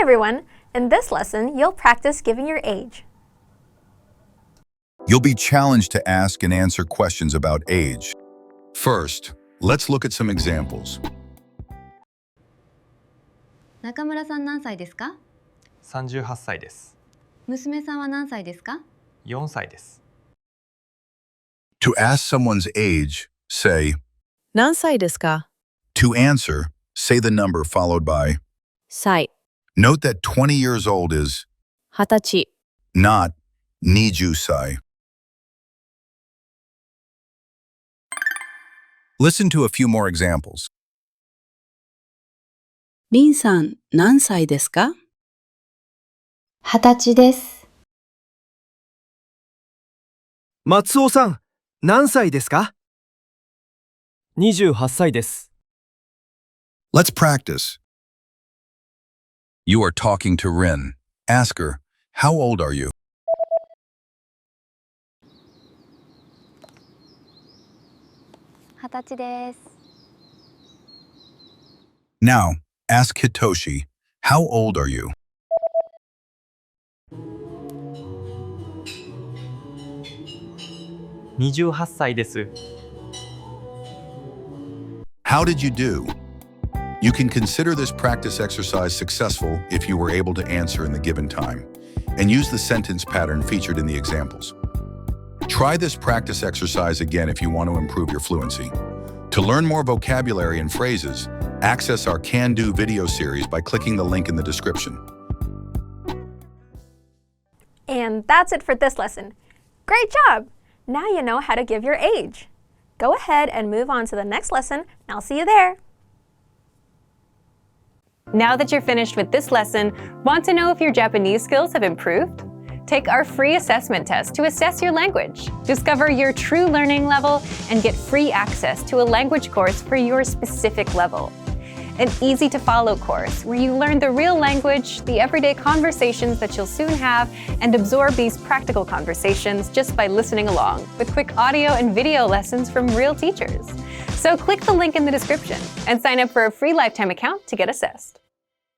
Hi everyone! In this lesson, you'll practice giving your age. You'll be challenged to ask and answer questions about age. First, let's look at some examples. 中村さん何歳ですか？ 38歳です。娘さんは何歳ですか？ 4歳です。 To ask someone's age, say, 何歳ですか？ to answer, say the number followed by. 歳、 Note that 20 years old is 20歳、 not 20歳. Listen to a few more examples. リンさん、何歳ですか？ 20歳です。松尾さん、何歳ですか？ 28歳です。 Let's practice. You are talking to Rin. Ask her, how old are you? 20歳です。 Now, ask Hitoshi, how old are you? 28歳です。 How did you do? You can consider this practice exercise successful if you were able to answer in the given time, and use the sentence pattern featured in the examples. Try this practice exercise again if you want to improve your fluency. To learn more vocabulary and phrases, access our Can Do video series by clicking the link in the description. And that's it for this lesson. Great job! Now you know how to give your age. Go ahead and move on to the next lesson, and I'll see you there. Now that you're finished with this lesson, want to know if your Japanese skills have improved? Take our free assessment test to assess your language. Discover your true learning level and get free access to a language course for your specific level. An easy-to-follow course where you learn the real language, the everyday conversations that you'll soon have, and absorb these practical conversations just by listening along, with quick audio and video lessons from real teachers. So click the link in the description and sign up for a free lifetime account to get assessed.